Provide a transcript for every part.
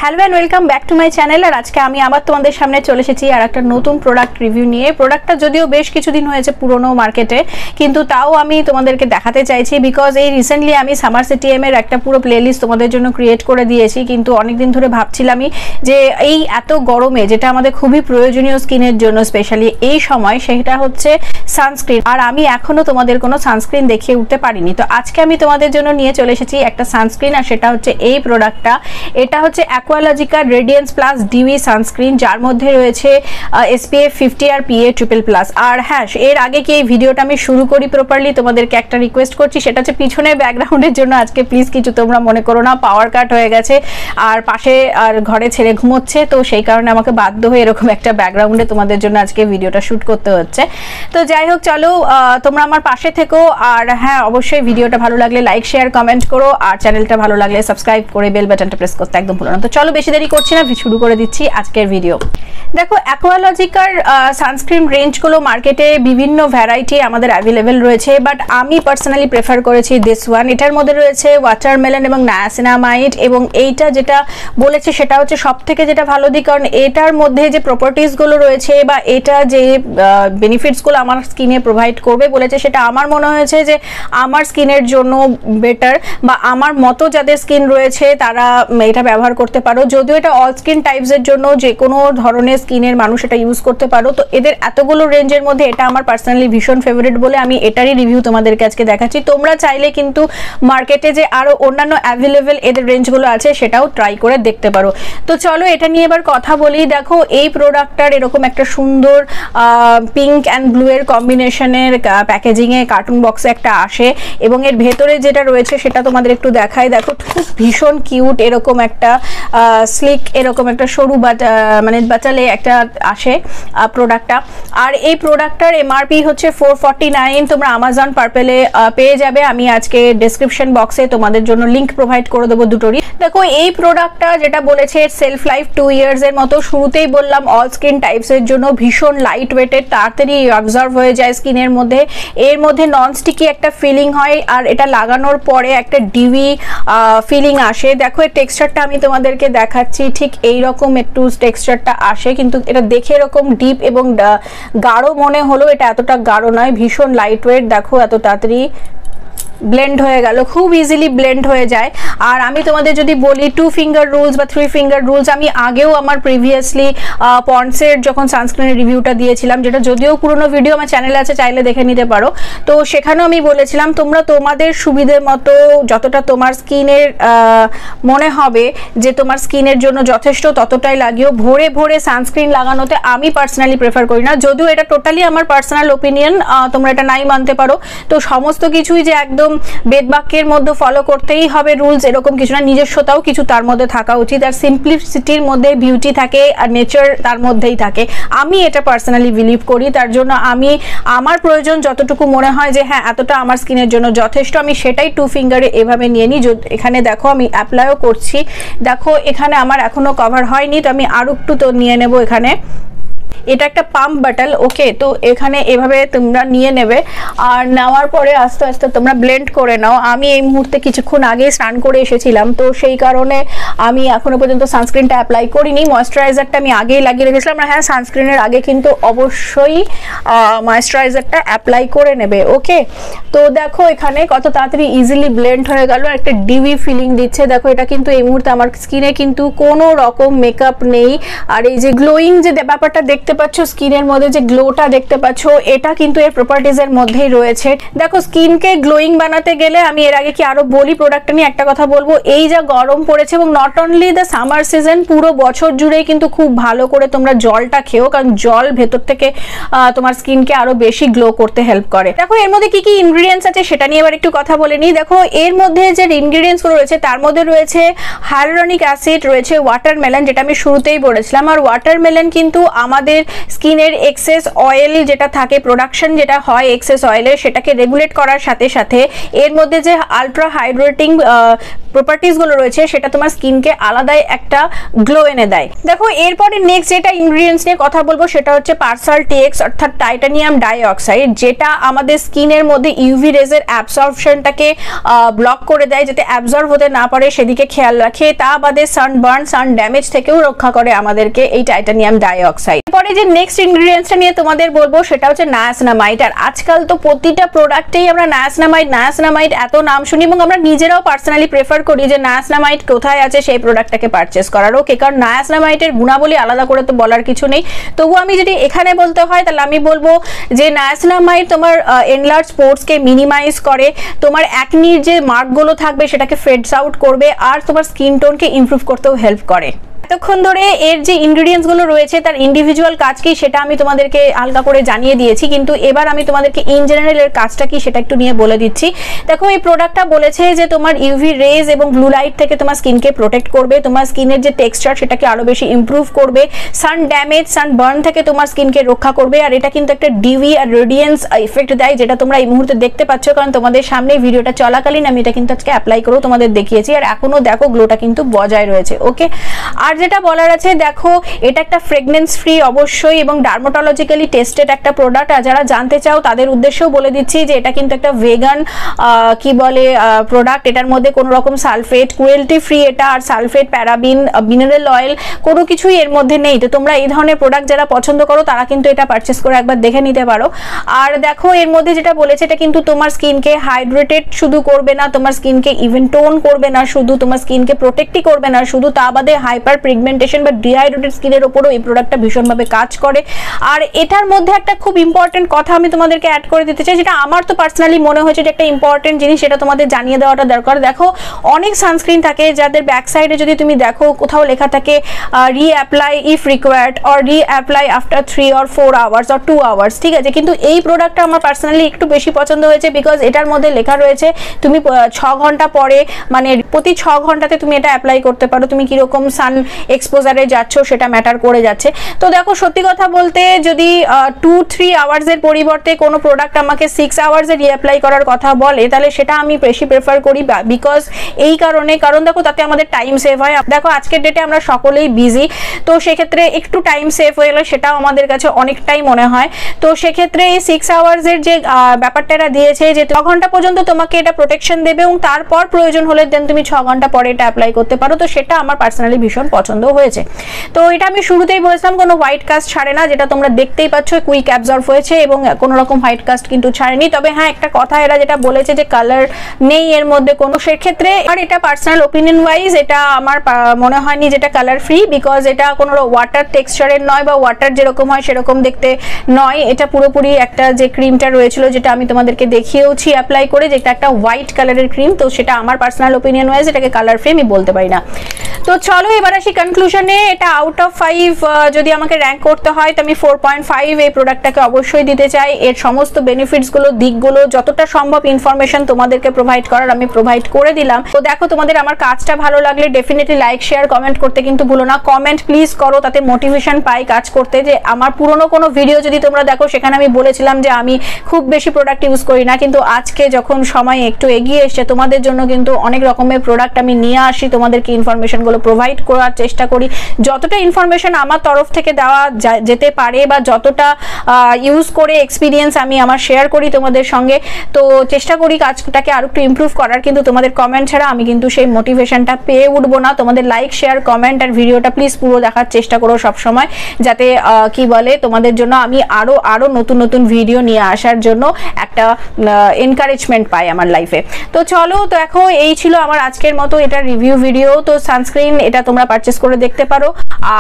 Hello and welcome back to my channel. আর আজকে আমি আবার তোমাদের সামনে চলে এসেছি আর একটা নতুন প্রোডাক্ট রিভিউ নিয়ে। প্রোডাক্টটা যদিও বেশ কিছুদিন হয়েছে পুরনো মার্কেটে, কিন্তু তাও আমি তোমাদেরকে দেখাতে চাইছি বিকজ এই রিসেন্টলি আমি সামার সিটিএম এর একটা পুরো প্লেলিস্ট তোমাদের জন্য ক্রিয়েট করে দিয়েছি। কিন্তু অনেকদিন ধরে ভাবছিলামই যে এই এত গরমে যেটা আমাদের খুবই প্রয়োজনীয় স্কিনের জন্য স্পেশালি এই সময়, সেটা হচ্ছে সানস্ক্রিন। আর আমি এখনো তোমাদের কোনো সানস্ক্রিন দেখিয়ে উঠতে পারিনি। তো আজকে আমি তোমাদের জন্য নিয়ে চলে এসেছি একটা সানস্ক্রিন, আর সেটা হচ্ছে এই প্রোডাক্টটা। এটা হচ্ছে অ্যাকুয়ালজিকা রেডিয়েন্স প্লাস ডিউই সানস্ক্রিন, যার মধ্যে রয়েছে SPF 50 আর PA++। আর হ্যাঁ, এর আগে কি এই ভিডিওটা আমি শুরু করি প্রপারলি, তোমাদেরকে একটা রিকোয়েস্ট করছি, সেটা হচ্ছে পিছনে ব্যাকগ্রাউন্ডের জন্য আজকে প্লিজ কিছু তোমরা মনে করো না। পাওয়ার কাট হয়ে গেছে আর পাশে আর ঘরে ছেড়ে ঘুমোচ্ছে, তো সেই কারণে আমাকে বাধ্য হয়ে এরকম একটা ব্যাকগ্রাউন্ডে তোমাদের জন্য আজকে ভিডিওটা শ্যুট করতে হচ্ছে। তো যাই হোক, চলো তোমরা আমার পাশে থেকো। আর হ্যাঁ, অবশ্যই ভিডিওটা ভালো লাগলে লাইক শেয়ার কমেন্ট করো, আর চ্যানেলটা ভালো লাগলে সাবস্ক্রাইব করে বেল বাটনটা প্রেস করতে একদম ভুলো না। তো চলো বেশি দেরি করছি না, শুরু করে দিচ্ছি আজকের ভিডিও। দেখো, অ্যাকুয়ালজিকার সানস্ক্রিন রেঞ্জগুলো মার্কেটে বিভিন্ন ভ্যারাইটি আমাদের অ্যাভেলেবেল রয়েছে, বাট আমি পার্সোনালি প্রেফার করেছি দিস ওয়ান। এটার মধ্যে রয়েছে ওয়াটারমেলন এবং নায়াসিনামাইড, এবং এইটা যেটা বলেছে সেটা হচ্ছে সব থেকে যেটা ভালো দিক, কারণ এটার মধ্যে যে প্রপার্টিসগুলো রয়েছে বা এটা যে বেনিফিটসগুলো আমার স্কিনে প্রোভাইড করবে বলেছে, সেটা আমার মনে হয়েছে যে আমার স্কিনের জন্য বেটার, বা আমার মতো যাদের স্কিন রয়েছে তারা এটা ব্যবহার করতে পারো। যদিও এটা অল স্কিন টাইপসের জন্য, যে কোনো ধরনের স্কিনের মানুষ এটা ইউজ করতে পারো। তো এদের এতগুলো রেঞ্জের মধ্যে এটা আমার পার্সোনালি ভীষণ ফেভারিট বলে আমি এটারই রিভিউ তোমাদেরকে আজকে দেখাচ্ছি। তোমরা চাইলে কিন্তু মার্কেটে যে আরো অন্যান্য অ্যাভেলেবেল এদের রেঞ্জগুলো আছে সেটাও ট্রাই করে দেখতে পারো। তো চলো এটা নিয়ে এবার কথা বলি। দেখো, এই প্রোডাক্টটার এরকম একটা সুন্দর পিঙ্ক অ্যান্ড ব্লু এর কম্বিনেশনের প্যাকেজিংয়ে কার্টুন বক্সে একটা আসে, এবং এর ভেতরে যেটা রয়েছে সেটা তোমাদের একটু দেখাই। দেখো, খুব ভীষণ কিউট এরকম একটা স্লিক এরকম একটা সরু মানে বাচালে একটা আসে প্রোডাক্টটা। আর এই প্রোডাক্টটার MRP হচ্ছে 449। তোমরা আমাজন পার্পেলে পেয়ে যাবে। আমি আজকে ডেসক্রিপশন বক্সে তোমাদের জন্য লিঙ্ক প্রোভাইড করে দেবো দুটোরই। দেখো, এই প্রোডাক্টটা যেটা বলেছে সেলফ লাইফ 2 ইয়ার্স এর মতো। শুরুতেই বললাম অল স্কিন টাইপসের জন্য ভীষণ লাইট ওয়েটেড, তাড়াতাড়ি অবজার্ভ হয়ে যায় স্কিনের মধ্যে। এর মধ্যে নন স্টিকি একটা ফিলিং হয়, আর এটা লাগানোর পরে একটা ডিউই ফিলিং আসে। দেখো, এর টেক্সচারটা আমি তোমাদেরকে দেখাচ্ছি, ঠিক এইরকম একটু টেক্সচারটা আসে, কিন্তু এটা দেখে এরকম ডিপ এবং গাঢ় মনে হলো, এটা এতটা গাঢ় নয়, ভীষণ লাইট ওয়েট। দেখো এত তাড়াতাড়ি ব্লেন্ড হয়ে গেল, খুব ইজিলি ব্লেন্ড হয়ে যায়। আর আমি তোমাদের যদি বলি 2 ফিঙ্গার রুলস বা 3 ফিঙ্গার রুলস, আমি আগেও আমার প্রিভিয়াসলি পন্ডসের যখন সানস্ক্রিনের রিভিউটা দিয়েছিলাম, যেটা যদিও পুরোনো ভিডিও আমার চ্যানেলে আছে, চাইলে দেখে নিতে পারো। তো সেখানেও আমি বলেছিলাম তোমরা তোমাদের সুবিধে মতো যতটা তোমার স্কিনের মনে হবে যে তোমার স্কিনের জন্য যথেষ্ট ততটাই লাগিও। ভোরে ভোরে সানস্ক্রিন লাগানোতে আমি পার্সোনালি প্রেফার করি না, যদিও এটা টোটালি আমার পার্সোনাল ওপিনিয়ন, তোমরা এটা নাই মানতে পারো। তো সমস্ত কিছুই যে একদম বেদবাক্যের মধ্যে ফলো করতেই হবে রুলস এরকম কিছু না, নিজস্বতাও কিছু তার মধ্যে থাকা উচিত। আর সিম্পলিসিটির মধ্যে বিউটি থাকে, আর নেচার তার মধ্যেই থাকে। আমি এটা পার্সোনালি বিলিভ করি, তার জন্য আমি আমার প্রয়োজন যতটুকু মনে হয় যে হ্যাঁ এতটা আমার স্কিনের জন্য যথেষ্ট, আমি সেটাই 2 ফিঙ্গারে এভাবে নিয়ে নিই। এখানে দেখো আমি অ্যাপ্লাইও করছি। দেখো, এখানে আমার এখনো কভার হয়নি, তো আমি আরো একটু তো নিয়ে নেব। এখানে এটা একটা পাম্প বাটল, ওকে। তো এখানে এভাবে তোমরা নিয়ে নেবে, আর নেওয়ার পরে আস্তে আস্তে তোমরা ব্লেন্ড করে নাও। আমি এই মুহূর্তে কিছুক্ষণ আগে স্নান করে এসেছিলাম, তো সেই কারণে আমি এখনো পর্যন্ত সানস্ক্রিনটা অ্যাপ্লাই করিনি। ময়েশ্চারাইজারটা আমি আগেই লাগিয়ে রেখেছিলাম। আর হ্যাঁ, সানস্ক্রিনের আগে কিন্তু অবশ্যই ময়েশ্চারাইজারটা অ্যাপ্লাই করে নেবে, ওকে। তো দেখো এখানে কত তাড়াতাড়ি ইজিলি ব্লেন্ড হয়ে গেল, একটা ডিউই ফিলিং দিচ্ছে। দেখো, এটা কিন্তু এই মুহূর্তে আমার স্কিনে কিন্তু কোনো রকম মেকআপ নেই। আর এই যে গ্লোয়িং যে ব্যাপারটা দেখতে পাচ্ছ, স্কিনের মধ্যে যে গ্লোটা দেখতে পাচ্ছ, এটা কিন্তু এর প্রপার্টিজের মধ্যেই রয়েছে। দেখো, স্কিনকে গ্লোয়িং বানাতে গেলে আমি এর আগে কি আরো বলি প্রোডাক্টটা নিয়ে একটা কথা বলবো, এই যা গরম পড়েছে, এবং not only the summer season, পুরো বছর জুড়েই কিন্তু খুব ভালো করে তোমরা জলটা খেও, কারণ জল ভেতর থেকে তোমার স্কিনকে আরো বেশি গ্লো করতে হেল্প করে। দেখো, এর মধ্যে কি কি ইনগ্রিডিয়েন্টস আছে সেটা নিয়ে এবার একটু কথা বলে নিই। দেখো, এর মধ্যে যে ইনগ্রিডিয়েন্টস গুলো রয়েছে তার মধ্যে রয়েছে হাইলুরনিক অ্যাসিড, রয়েছে ওয়াটারমেলন, যেটা আমি শুরুতেই বলেছিলাম। আর ওয়াটারমেলন কিন্তু আমাদের স্কিনের এক্সেস অয়েল যেটা থাকে, প্রোডাকশন যেটা হয় এক্সেস অয়েলের, সেটাকে রেগুলেট করার সাথে সাথে এর মধ্যে যে আলট্রা হাইড্রেটিং প্রপার্টিসগুলো রয়েছে সেটা তোমার স্কিনকে আলাদাই একটা গ্লো এনে দেয়। দেখো এরপরে নেক্সট যেটা ইনগ্রিডিয়েন্টস নিয়ে কথা বলবো সেটা হচ্ছে পার্সাল টিএক্স অর্থাৎ টাইটানিয়াম ডাইঅক্সাইড, যেটা আমাদের স্কিনের মধ্যে ইউভি রেজের অ্যাবসর্পশনটাকে ব্লক করে দেয়, যাতে অ্যাবজর্ব হতে না পারে সেদিকে খেয়াল রাখে। তা বাদে সানবার্ন সান ড্যামেজ থেকেও রক্ষা করে আমাদেরকে এই টাইটানিয়াম ডাইঅক্সাইড। এরপরে যে নেক্সট ইনগ্রিডিয়েন্টসটা নিয়ে তোমাদের বলবো সেটা হচ্ছে নায়াসিনামাইড। আর আজকাল তো প্রতিটা প্রোডাক্টেই আমরা নায়াসিনামাইড এত নাম শুনি এবং আমরা নিজেরাও পার্সোনালি প্রেফার করি যে নায়াসিনামাইড কোথায় আছে সেই প্রোডাক্টটাকে পারচেস করার। ওকে, কারণ নায়াসিনামাইডের গুণাবলী আলাদা করে তো বলার কিছু নেই, তবু আমি যদি এখানে বলতে হয় তাহলে আমি বলবো যে নায়াসিনামাইড তোমার এনলার্জ পোরসকে মিনিমাইজ করে, তোমার অ্যাকনির যে মার্কগুলো থাকবে সেটাকে ফেডস আউট করবে, আর তোমার স্কিন টোনকে ইমপ্রুভ করতেও হেল্প করে। এতক্ষণ ধরে এর যে ইনগ্রিডিয়েন্টস গুলো রয়েছে তার ইন্ডিভিজুয়াল কাজ কি সেটা আমি তোমাদেরকে হালকা করে জানিয়ে দিয়েছি, কিন্তু এবার আমি তোমাদেরকে ইন জেনারেল এর কাজটা কি সেটা একটু নিয়ে বলে দিচ্ছি। দেখো এই প্রোডাক্টটা বলেছে যে তোমার ইউভি রেজ এবং ব্লু লাইট থেকে তোমার স্কিনকে প্রোটেক্ট করবে, তোমার স্কিনের যে টেক্সচার সেটাকে আরো বেশি ইমপ্রুভ করবে, সান ড্যামেজ সান বার্ন থেকে তোমার স্কিনকে রক্ষা করবে, আর এটা কিন্তু একটা ডিভি আর রেডিয়েন্স ইফেক্ট দেয়, যেটা তোমরা এই মুহূর্তে দেখতে পাচ্ছ, কারণ তোমাদের সামনে ভিডিওটা চলাকালীন আমি এটা কিন্তু আজকে অ্যাপ্লাই করেও তোমাদের দেখিয়েছি, আর এখনো দেখো গ্লোটা কিন্তু বজায় রয়েছে। ওকে, আর যেটা বলার আছে, দেখো এটা একটা ফ্রেগনেন্স ফ্রি অবশ্যই এবং ডার্মাটোলজিক্যালি টেস্টেড একটা প্রোডাক্ট। আর যারা জানতে চাও তাদের উদ্দেশ্যেও বলে দিচ্ছি যে এটা কিন্তু একটা ভেগান কি বলে প্রোডাক্ট, এটার মধ্যে কোনো রকম সালফেট, ক্রুয়েলটি ফ্রি এটা, আর সালফেট প্যারাবিন মিনারেল অয়েল কোনো কিছুই এর মধ্যে নেই। তো তোমরা এই ধরনের প্রোডাক্ট যারা পছন্দ করো তারা কিন্তু এটা পারচেস করে একবার দেখে নিতে পারো। আর দেখো এর মধ্যে যেটা বলেছে এটা কিন্তু তোমার স্কিনকে হাইড্রেটেড শুধু করবে না, তোমার স্কিনকে ইভেন টোন করবে না শুধু, তোমার স্কিনকে প্রোটেক্টই করবে না শুধু, তা বাদে হাইপার পিগমেন্টেশন বা ডিহাইড্রেটেড স্কিনের উপরও এই প্রোডাক্টটা ভীষণভাবে কাজ করে। আর এটার মধ্যে একটা খুব ইম্পর্টেন্ট কথা আমি তোমাদেরকে অ্যাড করে দিতে চাই, যেটা আমার তো পার্সোনালি মনে হয়েছে যে একটা ইম্পর্টেন্ট জিনিস, সেটা তোমাদের জানিয়ে দেওয়াটা দরকার। দেখো অনেক সানস্ক্রিন থাকে যাদের ব্যাক সাইডে যদি তুমি দেখো কোথাও লেখা থাকে reapply if required or reapply after 3 or 4 hours or 2 hours, ঠিক আছে, কিন্তু এই প্রোডাক্টটা আমার পার্সোনালি একটু বেশি পছন্দ হয়েছে, বিকজ এটার মধ্যে লেখা রয়েছে তুমি 6 ঘন্টা পরে, মানে প্রতি 6 ঘন্টাতে তুমি এটা অ্যাপ্লাই করতে পারো, তুমি কিরকম সান এক্সপোজারে যাচ্ছ সেটা ম্যাটার করে যাচ্ছে। তো দেখো সত্যি কথা বলতে যদি 2-3 আওয়ার্সের পরিবর্তে কোনো প্রোডাক্ট আমাকে 6 আওয়ার্সে রিঅ্যাপ্লাই করার কথা বলে তাহলে সেটা আমি বেশি প্রেফার করি, বিকজ এই কারণ দেখো তাতে আমাদের টাইম সেভ হয়। দেখো আজকের ডেটে আমরা সকলেই বিজি, তো সেক্ষেত্রে একটু টাইম সেভ হয়ে গেলে সেটাও আমাদের কাছে অনেকটাই মনে হয়। তো সেক্ষেত্রে এই 6 আওয়ার্সের যে ব্যাপারটা এরা দিয়েছে যে 6 ঘন্টা পর্যন্ত তোমাকে এটা প্রোটেকশন দেবে এবং তারপর প্রয়োজন হলে দেন তুমি 6 ঘন্টা পরে এটা অ্যাপ্লাই করতে পারো, তো সেটা আমার পার্সোনালি ভীষণ পছন্দ হয়েছে। তো এটা আমি শুরুতেই বলেছিলাম কোনো হোয়াইট কাস্ট ছাড়ে না, যেটা তোমরা দেখতেই পাচ্ছ কুইক অ্যাবজর্ব হয়েছে এবং কোনো রকম হোয়াইট কাস্ট কিন্তু ছাড়েনি। তবে হ্যাঁ একটা কথা এরা যেটা বলেছে যে কালার নেই এর মধ্যে কোনো, সেক্ষেত্রে আর এটা পার্সোনাল ওপিনিয়ন ওয়াইজ এটা আমার মনে হয়নি যেটা কালার ফ্রি, বিকজ এটা কোনো ওয়াটার টেক্সচারের নয় বা ওয়াটার যেরকম হয় সেরকম দেখতে নয়, এটা পুরোপুরি একটা যে ক্রিমটা রয়েছিল যেটা আমি তোমাদেরকে দেখিয়েওছি অ্যাপ্লাই করে, যেটা একটা হোয়াইট কালারের ক্রিম, তো সেটা আমার পার্সোনাল ওপিনিয়ন ওয়াইজ এটাকে কালার ফ্রি আমি বলতে পারি না। তো চলো এবার আসি কনক্লুশনে। এটা আউট অফ 5 যদি আমাকে র্যাঙ্ক করতে হয় তো আমি 4.5 এই প্রোডাক্টটাকে অবশ্যই দিতে চাই। এর সমস্ত বেনিফিটসগুলো দিকগুলো যতটা সম্ভব ইনফরমেশন তোমাদেরকে প্রোভাইড করার আমি প্রোভাইড করে দিলাম। তো দেখো তোমাদের আমার কাজটা ভালো লাগলে ডেফিনেটলি লাইক শেয়ার কমেন্ট করতে কিন্তু ভুলো না, কমেন্ট প্লিজ করো, তাতে মোটিভেশন পাই কাজ করতে। যে আমার পুরনো কোনো ভিডিও যদি তোমরা দেখো সেখানে আমি বলেছিলাম যে আমি খুব বেশি প্রোডাক্ট ইউজ করি না, কিন্তু আজকে যখন সময় একটু এগিয়ে এসছে তোমাদের জন্য কিন্তু অনেক রকমের প্রোডাক্ট আমি নিয়ে আসি, তোমাদেরকে ইনফরমেশনগুলো প্রোভাইড করার চেষ্টা করি, যতটা ইনফরমেশন আমার তরফ থেকে দেওয়া যেতে পারে বা যতটা ইউজ করে এক্সপিরিয়েন্স আমি আমার শেয়ার করি তোমাদের সঙ্গে। তো চেষ্টা করি কাজটাকে আরো একটু ইমপ্রুভ করার, কিন্তু তোমাদের কমেন্ট ছাড়া আমি কিন্তু সেই মোটিভেশনটা পেয়ে উঠবো না। তোমাদের লাইক শেয়ার কমেন্ট আর ভিডিওটা প্লিজ পুরো দেখার চেষ্টা করো সব সময়, যাতে কি বলে তোমাদের জন্য আমি আরো নতুন নতুন ভিডিও নিয়ে আসার জন্য একটা এনকারেজমেন্ট পাই আমার লাইফে। তো চলো, তো দেখো এই ছিল আমার আজকের মতো এটা রিভিউ ভিডিও। তো সানস্ক্রিন এটা তোমরা পারচেস করে দেখতে পারো,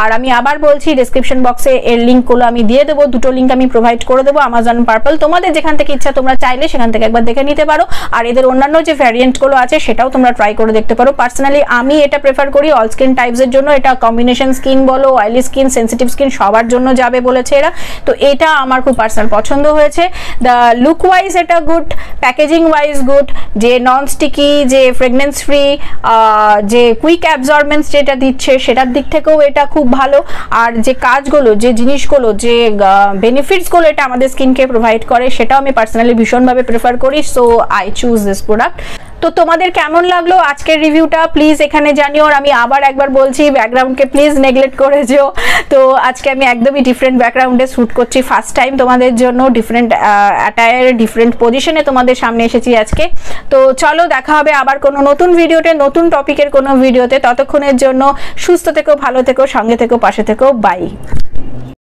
আর আমি আবার বলছি ডেসক্রিপশন বক্সে এর লিঙ্কগুলো আমি দিয়ে দেবো, দুটো লিঙ্ক আমি প্রোভাইড করে দেবো, আমাজন পার্পল, তোমাদের যেখান থেকে ইচ্ছা তোমরা চাইলে সেখান থেকে একবার দেখে নিতে পারো। আর এদের অন্যান্য যে ভ্যারিয়েন্টগুলো আছে সেটাও তোমরা ট্রাই করে দেখতে পারো। পার্সোনালি আমি এটা প্রেফার করি অল স্কিন টাইপসের জন্য, এটা কম্বিনেশন স্কিন বলো, অয়েলি স্কিন, সেন্সিটিভ স্কিন সবার জন্য যাবে বলেছে এরা, তো এটা আমার খুব পার্সোনাল পছন্দ হয়েছে। দ্য লুক ওয়াইজ এটা গুড, প্যাকেজিং ওয়াইজ গুড, যে নন স্টিকি, যে ফ্রেগনেন্স ফ্রি, যে কুইক অ্যাবজর্বেন্স যেটা দিচ্ছে সেটার দিক থেকেও এটা খুব ভালো, আর যে কাজগুলো, যে জিনিসগুলো, যে বেনিফিটসগুলো এটা আমাদের স্কিনকে প্রোভাইড করে সেটাও আমি পার্সোনালি ভীষণভাবে প্রেফার করি। So I choose this product. তো তোমাদের কেমন লাগলো আজকের রিভিউটা প্লিজ এখানে জানিও। আর আমি আবার একবার বলছি, ব্যাকগ্রাউন্ডকে প্লিজ নেগলেক্ট করে যেও। তো আজকে আমি একদমই ডিফারেন্ট ব্যাকগ্রাউন্ডে শ্যুট করছি, ফার্স্ট টাইম তোমাদের জন্য ডিফারেন্ট অ্যাটায়ার ডিফারেন্ট পজিশনে তোমাদের সামনে এসেছি আজকে। তো চলো দেখা হবে আবার কোনো নতুন ভিডিওতে, নতুন টপিকের কোনো ভিডিওতে। ততক্ষণের জন্য সুস্থ থেকো, ভালো থেকো, সঙ্গে থেকো, পাশে থেকো, বাই।